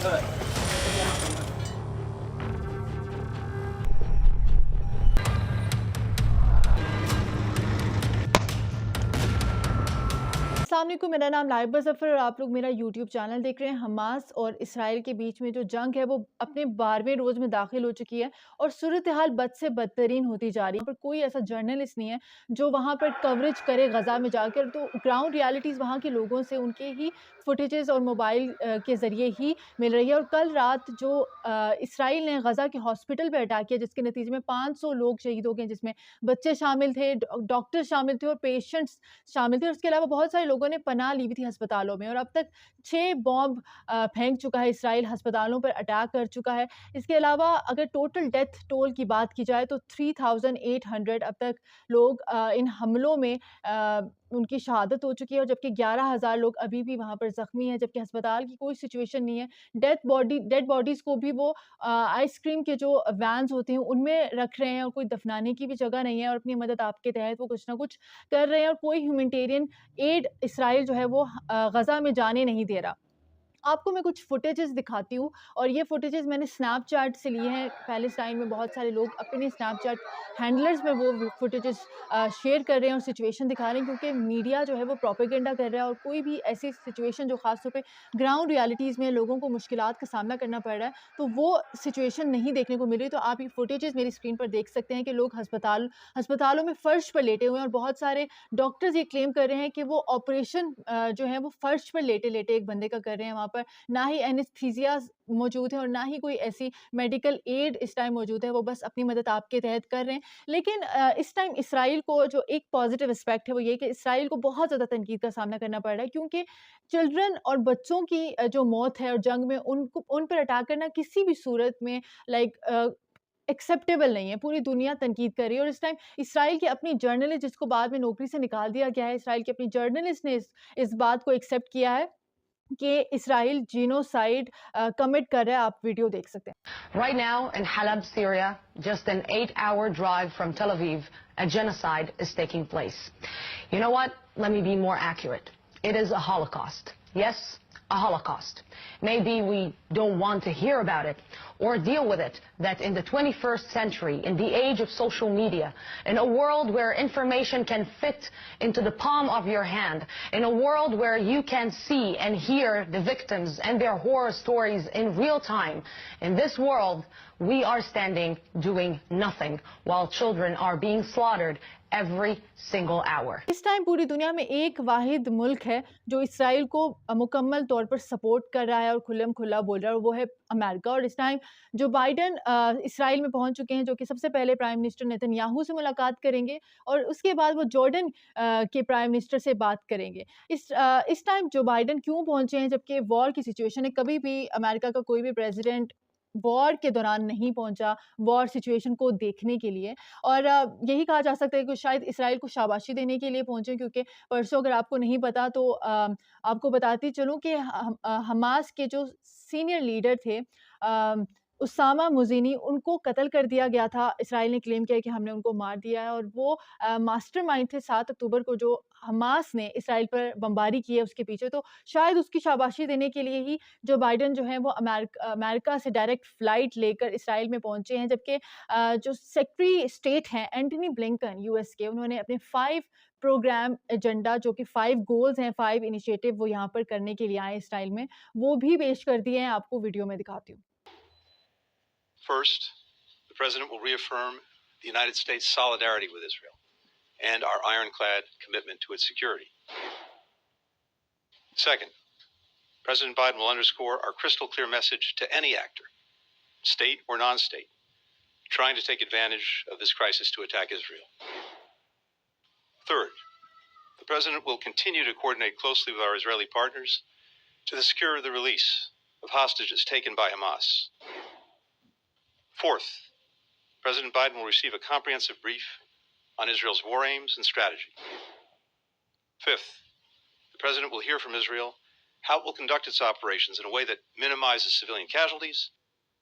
अस्सलाम वालेकुम, मेरा नाम लाइबा ज़फ़र और आप लोग मेरा यूट्यूब चैनल देख रहे हैं। हमास और इसराइल के बीच में जो जंग है वो अपने 12वें रोज़ में दाखिल हो चुकी है और सूरत हाल बद से बदतरीन होती जा रही है। पर कोई ऐसा जर्नलिस्ट नहीं है जो वहाँ पर कवरेज करे गज़ा में जाकर। तो ग्राउंड रियलिटीज़ वहाँ के लोगों से उनके ही फुटेजेस और मोबाइल के ज़रिए ही मिल रही है। और कल रात जो इसराइल ने गज़ा के हॉस्पिटल पे अटैक किया जिसके नतीजे में 500 लोग शहीद हो गए, जिसमें बच्चे शामिल थे, डॉक्टर शामिल थे और पेशेंट्स शामिल थे। और उसके अलावा बहुत सारे लोगों ने पनाह ली भी थी अस्पतालों में। और अब तक 6 बॉम्ब फेंक चुका है इसराइल, अस्पतालों पर अटैक कर चुका है। इसके अलावा अगर टोटल डेथ टोल की बात की जाए तो 3800 अब तक लोग इन हमलों में उनकी शहादत हो चुकी है, और जबकि 11,000 लोग अभी भी वहाँ पर ज़ख्मी हैं, जबकि अस्पताल की कोई सिचुएशन नहीं है। डेड बॉडीज़ को भी वो आइसक्रीम के जो वैन्स होते हैं उनमें रख रहे हैं और कोई दफनाने की भी जगह नहीं है। और अपनी मदद आपके तहत वो कुछ ना कुछ कर रहे हैं और कोई ह्यूमैनिटेरियन एड इसराइल जो है वो गज़ा में जाने नहीं दे रहा। आपको मैं कुछ फुटेजेस दिखाती हूँ और ये फुटेजेस मैंने स्नैपचैट से लिए हैं। पैलेस्टाइन में बहुत सारे लोग अपने स्नैपचैट हैंडलर्स में वो फुटेजेस शेयर कर रहे हैं और सिचुएशन दिखा रहे हैं, क्योंकि मीडिया जो है वो प्रोपेगेंडा कर रहा है और कोई भी ऐसी सिचुएशन जो ख़ास तौर पे ग्राउंड रियलिटीज़ में लोगों को मुश्किलात का सामना करना पड़ रहा है, तो वो सिचुएशन नहीं देखने को मिल रही। तो आप ये फुटेजेस मेरी स्क्रीन पर देख सकते हैं कि लोग अस्पतालों में फ़र्श पर लेटे हुए हैं और बहुत सारे डॉक्टर्स ये क्लेम कर रहे हैं कि वो ऑपरेशन जो है वो फ़र्श पर लेटे-लेटे एक बंदे का कर रहे हैं वहाँ पर। ना ही एनेस्थीसिया मौजूद है और ना ही कोई ऐसी मेडिकल एड इस टाइम मौजूद है, वो बस अपनी मदद आपके तहत कर रहे हैं। लेकिन इस टाइम इसराइल को जो एक पॉजिटिव एस्पेक्ट है वो ये कि इसराइल को बहुत ज़्यादा तनकीद का सामना करना पड़ रहा है, क्योंकि चिल्ड्रन और बच्चों की जो मौत है और जंग में उन पर अटैक करना किसी भी सूरत में लाइक एक्सेप्टेबल नहीं है। पूरी दुनिया तनकीद कर रही है और इस टाइम इसराइल की अपनी जर्नलिस्ट, जिसको बाद में नौकरी से निकाल दिया गया है, इसराइल की अपनी जर्नलिस्ट ने इस बात को एक्सेप्ट किया है कि इसराइल जीनोसाइड कमिट कर रहा है। आप वीडियो देख सकते हैं। Right now in Halab, Syria, just an 8-hour drive from Tel Aviv, a genocide is taking place. You know what? Let me be more accurate. It is a Holocaust. Yes, a Holocaust. Maybe we don't want to hear about it or deal with it, that in the 21st century, in the age of social media, in a world where information can fit into the palm of your hand, in a world where you can see and hear the victims and their horror stories in real time, in this world, we are standing doing nothing while children are being slaughtered every single hour. इस time पूरी दुनिया में एक वाहिद मुल्क है जो Israel को मुकम्मल तौर पर सपोर्ट कर रहा है और खुल्लम खुल्ला बोल रहा है, और वो है अमेरिका। और इस टाइम जो बाइडन इसराइल में पहुंच चुके हैं, जो कि सबसे पहले प्राइम मिनिस्टर नेतन्याहू से मुलाकात करेंगे और उसके बाद वो जॉर्डन के प्राइम मिनिस्टर से बात करेंगे। इस टाइम जो बाइडन क्यों पहुंचे हैं, जबकि वॉर की सिचुएशन है। कभी भी अमेरिका का कोई भी प्रेसिडेंट वॉर के दौरान नहीं पहुंचा वॉर सिचुएशन को देखने के लिए। और यही कहा जा सकता है कि शायद इसराइल को शाबाशी देने के लिए पहुंचे, क्योंकि परसों, अगर आपको नहीं पता तो आपको बताती चलूं कि हमास के जो सीनियर लीडर थे उसामा मुज़ीनी, उनको कत्ल कर दिया गया था। इसराइल ने क्लेम किया है कि हमने उनको मार दिया है, और वो मास्टरमाइंड थे 7 अक्टूबर को जो हमास ने इसराइल पर बमबारी की है उसके पीछे। तो शायद उसकी शाबाशी देने के लिए ही जो बाइडन जो हैं वो अमेरिका से डायरेक्ट फ़्लाइट लेकर इसराइल में पहुंचे हैं। जबकि जो सेक्रेटरी स्टेट हैं एंटनी ब्लिंकन यूएस के, उन्होंने अपने 5 प्रोग्राम एजेंडा, जो कि 5 गोल्स हैं, 5 इनिशिएटिव वो यहाँ पर करने के लिए आए इसराइल में, वो भी पेश कर दिए हैं। आपको वीडियो में दिखाती हूँ। First, the President will reaffirm the United States' solidarity with Israel and our ironclad commitment to its security. Second, President Biden will underscore our crystal clear message to any actor, state or non-state, trying to take advantage of this crisis to attack Israel. Third, the President will continue to coordinate closely with our Israeli partners to secure the release of hostages taken by Hamas. Fourth, President Biden will receive a comprehensive brief on Israel's war aims and strategy. Fifth, the President will hear from Israel how it will conduct its operations in a way that minimizes civilian casualties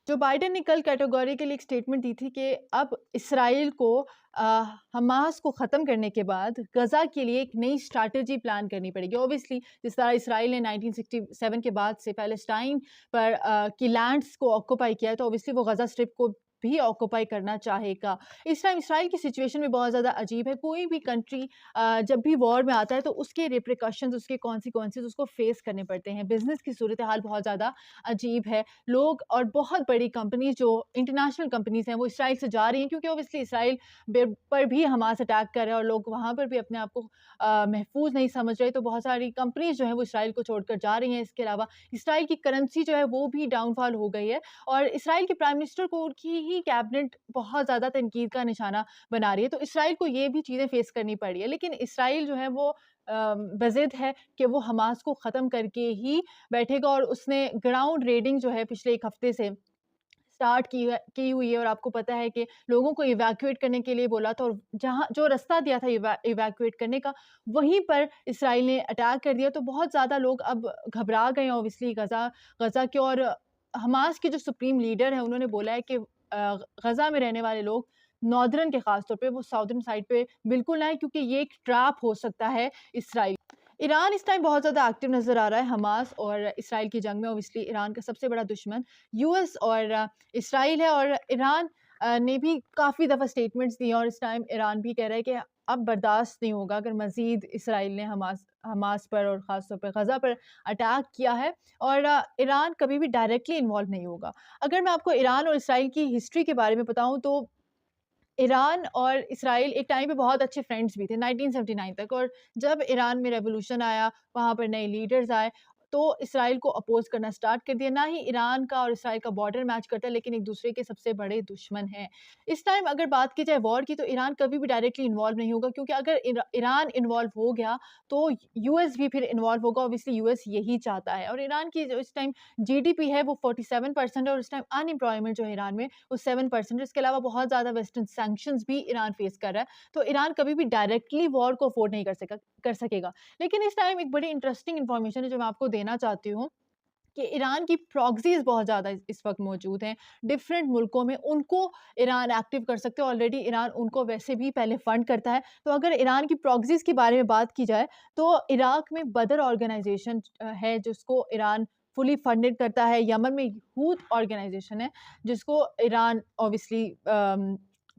Joe Biden ने कल categorically एक statement दी थी कि अब Israel को Hamas को ख़त्म करने के बाद गज़ा के लिए एक नई स्ट्रैटेजी प्लान करनी पड़ेगी। ऑब्वियसली जिस तरह इसराइल ने 1967 के बाद से पैलेस्टाइन पर की लैंड्स को ऑक्यूपाई किया है, तो ऑब्वियसली वो गज़ा स्ट्रिप को भी ऑक्यूपाई करना चाहेगा। इस टाइम इसराइल की सिचुएशन भी बहुत ज़्यादा अजीब है। कोई भी कंट्री जब भी वॉर में आता है तो उसके रिप्रिकॉशंस, उसके कॉन्सिक्वेंसेस उसको फेस करने पड़ते हैं। बिज़नेस की सूरत हाल बहुत ज़्यादा अजीब है। लोग और बहुत बड़ी कंपनीज़ जो इंटरनेशनल कंपनीज़ हैं वो इसराइल से जा रही हैं, क्योंकि ऑब्वियसली इसराइल पर भी हमास अटैक कर रहा है और लोग वहाँ पर भी अपने आप को महफूज नहीं समझ रहे, तो बहुत सारी कंपनीज़ जो हैं वो इसराइल को छोड़कर जा रही हैं। इसके अलावा इसराइल की करेंसी जो है वो भी डाउनफॉल हो गई है और इसराइल के प्राइम मिनिस्टर को उनकी ही कैबिनेट बहुत ज़्यादा तनकीद का निशाना बना रही है। तो इसराइल को ये भी चीज़ें फेस करनी पड़ी है, लेकिन इसराइल जो है वो बज़िद है कि वो हमास को ख़त्म करके ही बैठेगा और उसने ग्राउंड रेडिंग जो है पिछले 1 हफ्ते से स्टार्ट की हुई है और आपको पता है कि लोगों को इवैक्यूएट करने के लिए बोला था और जहाँ जो रास्ता दिया था इवैक्यूएट करने का, वहीं पर इसराइल ने अटैक कर दिया। तो बहुत ज़्यादा लोग अब घबरा गए हैं ऑब्वियसली गज़ा के, और हमास के जो सुप्रीम लीडर हैं उन्होंने बोला है कि गज़ा में रहने वाले लोग नॉर्दर्न के ख़ास तौर पे वो साउदर्न साइड पे बिल्कुल ना आएँ, क्योंकि ये एक ट्रैप हो सकता है इसराइल। ईरान इस टाइम बहुत ज़्यादा एक्टिव नज़र आ रहा है हमास और इसराइल की जंग में। ऑब्वियसली ईरान का सबसे बड़ा दुश्मन यूएस और इसराइल है और ईरान ने भी काफ़ी दफ़ा स्टेटमेंट्स दी हैं और इस टाइम ईरान भी कह रहा है कि अब बर्दाश्त नहीं होगा अगर मज़ीद इसराइल ने हमास पर और ख़ास तौर पे गज़ा पर अटैक किया है, और ईरान कभी भी डायरेक्टली इन्वॉल्व नहीं होगा। अगर मैं आपको ईरान और इसराइल की हिस्ट्री के बारे में बताऊँ तो ईरान और इसराइल एक टाइम पे बहुत अच्छे फ्रेंड्स भी थे 1979 तक, और जब ईरान में रेवोल्यूशन आया, वहाँ पर नए लीडर्स आए, तो इसराइल को अपोज़ करना स्टार्ट कर दिया। ना ही ईरान का और इसराइल का बॉर्डर मैच करता है, लेकिन एक दूसरे के सबसे बड़े दुश्मन हैं। इस टाइम अगर बात की जाए वॉर की, तो ईरान कभी भी डायरेक्टली इन्वॉल्व नहीं होगा, क्योंकि अगर ईरान इन्वॉल्व हो गया तो यूएस भी फिर इन्वॉल्व होगा। ऑब्वियसली यूएस यही चाहता है, और ईरान की जो इस टाइम जीडीपी है वो 47% है और इस टाइम अनएम्प्लॉयमेंट जो है ईरान में वो 7% है। इसके अलावा बहुत ज़्यादा वेस्टर्न सैंक्शंस भी ईरान फेस कर रहा है, तो ईरान कभी भी डायरेक्टली वॉर को अफोर्ड नहीं कर सकेगा। लेकिन इस टाइम एक बड़ी इंटरेस्टिंग इन्फॉर्मेशन है जो मैं आपको देना चाहती हूँ कि ईरान की प्रॉक्सीज़ बहुत ज़्यादा इस वक़्त मौजूद हैं, डिफरेंट मुल्कों में। उनको ईरान एक्टिव कर सकते हैं, ऑलरेडी ईरान उनको वैसे भी पहले फंड करता है। तो अगर ईरान की प्रॉक्सीज़ के बारे में बात की जाए, तो इराक में बदर ऑर्गनाइज़ेशन है जिसको ईरान फुली फंडेड करता है। यमन में हूथ ऑर्गनाइज़ेशन है जिसको ईरान ऑब्वियसली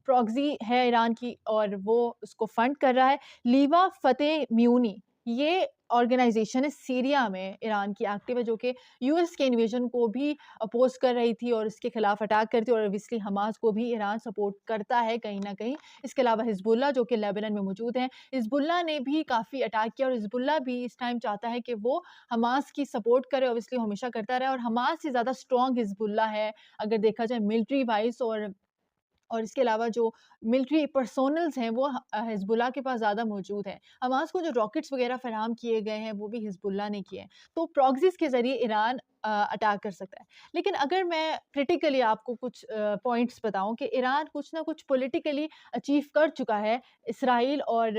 प्रॉक्सी है ईरान की और वो उसको फंड कर रहा है। लीवा फ़तेह म्यूनी ये ऑर्गेनाइज़ेशन है, सीरिया में ईरान की एक्टिव है, जो कि यूएस के इन्वेजन को भी अपोज़ कर रही थी और इसके खिलाफ अटैक करती है, और ऑब्वियसली हमास को भी ईरान सपोर्ट करता है कहीं न कहीं। इसके अलावा हिज़्बुल्लाह जो कि लेबनान में मौजूद है, हिज़्बुल्लाह ने भी काफ़ी अटैक किया और हिज़्बुल्लाह भी इस टाइम चाहता है कि वो हमास की सपोर्ट करे, ऑब्वियसली हमेशा करता रहा है, और हमास से ज़्यादा स्ट्रॉन्ग हिज़्बुल्लाह है अगर देखा जाए मिलिट्री वाइज़, और इसके अलावा जो मिलिट्री पर्सोनल्स हैं वो हिज़्बुल्लाह के पास ज़्यादा मौजूद हैं। हमास को जो रॉकेट्स वग़ैरह फ़राहम किए गए हैं वो भी हिज़्बुल्लाह ने किए हैं। तो प्रॉक्सीज़ के ज़रिए ईरान अटैक कर सकता है। लेकिन अगर मैं क्रिटिकली आपको कुछ पॉइंट्स बताऊँ कि ईरान कुछ ना कुछ पॉलिटिकली अचीव कर चुका है इसराइल और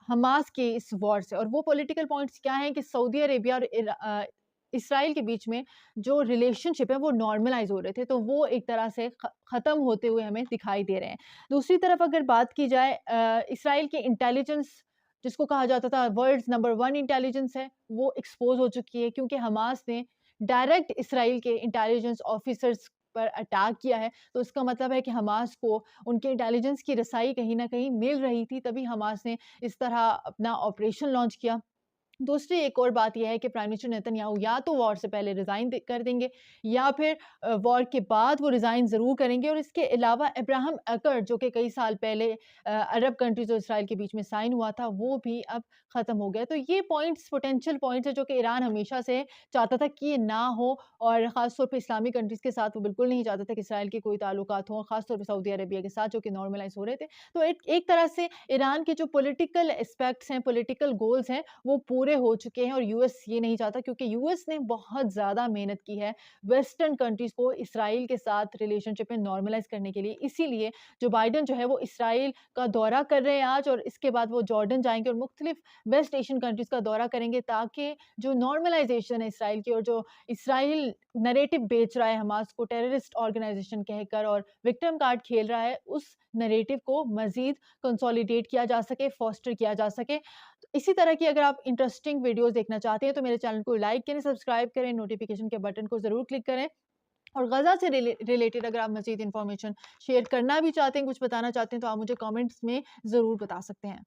हमास के इस वॉर से, और वो पॉलिटिकल पॉइंट्स क्या हैं कि सऊदी अरेबिया और इसराइल के बीच में जो रिलेशनशिप है वो नॉर्मलाइज़ हो रहे थे, तो वो एक तरह से ख़त्म होते हुए हमें दिखाई दे रहे हैं। दूसरी तरफ अगर बात की जाए इसराइल के इंटेलिजेंस, जिसको कहा जाता था वर्ल्ड्स नंबर 1 इंटेलिजेंस है, वो एक्सपोज़ हो चुकी है, क्योंकि हमास ने डायरेक्ट इसराइल के इंटेलिजेंस ऑफ़िसर्स पर अटैक किया है। तो इसका मतलब है कि हमास को उनके इंटेलिजेंस की रसाई कहीं न कहीं मिल रही थी, तभी हमास ने इस तरह अपना ऑपरेशन लॉन्च किया। दूसरी एक और बात ये है कि प्राइम मिनिस्टर नेतन्याहू या तो वॉर से पहले रिज़ाइन कर देंगे, या फिर वॉर के बाद वो रिज़ाइन ज़रूर करेंगे। और इसके अलावा अब्राहम अकॉर्ड जो कि कई साल पहले अरब कंट्रीज़ और इसराइल के बीच में साइन हुआ था, वो भी अब ख़त्म हो गया। तो ये पॉइंट्स पोटेंशियल पॉइंट्स हैं जो कि ईरान हमेशा से चाहता था कि ये ना हो, और ख़ास तौर पे इस्लामिक कंट्रीज़ के साथ वो बिल्कुल नहीं चाहता था कि इसराइल के कोई ताल्लुकात हों, ख़ास तौर पे सऊदी अरेबिया के साथ जो कि नॉर्मलाइज़ हो रहे थे। तो एक एक तरह से ईरान के जो पॉलिटिकल एस्पेक्ट्स हैं, पॉलिटिकल गोल्स हैं, वो पूरे हुए हो चुके हैं और यूएस ये नहीं चाहता, क्योंकि यूएस ने बहुत ज़्यादा मेहनत की है वेस्टर्न कंट्रीज़ को इसराइल के साथ रिलेशनशिप में नॉर्मलाइज़ करने के लिए। इसीलिए जो बाइडेन जो है वो इसराइल का दौरा कर रहे हैं आज, और इसके बाद वो जॉर्डन जाएँगे और मुख्तलिफ वेस्ट एशियन कंट्रीज़ का दौरा करेंगे, ताकि जो नॉर्मलाइज़ेशन है इसराइल की, और जो इसराइल नैरेटिव बेच रहा है हमास को टेररिस्ट ऑर्गेनाइज़ेशन कहकर और विक्टिम कार्ड खेल रहा है, उस नैरेटिव को मज़ीद कंसोलिडेट किया जा सके, फोस्टर किया जा सके। तो इसी तरह की अगर आप इंटरेस्टिंग वीडियोज़ देखना चाहते हैं तो मेरे चैनल को लाइक करें, सब्सक्राइब करें, नोटिफ़िकेशन के बटन को ज़रूर क्लिक करें। और गज़ा से रिलेटेड अगर आप मज़ीद इन्फॉर्मेशन शेयर करना भी चाहते हैं, कुछ बताना चाहते हैं, तो आप मुझे कमेंट्स में ज़रूर बता सकते हैं।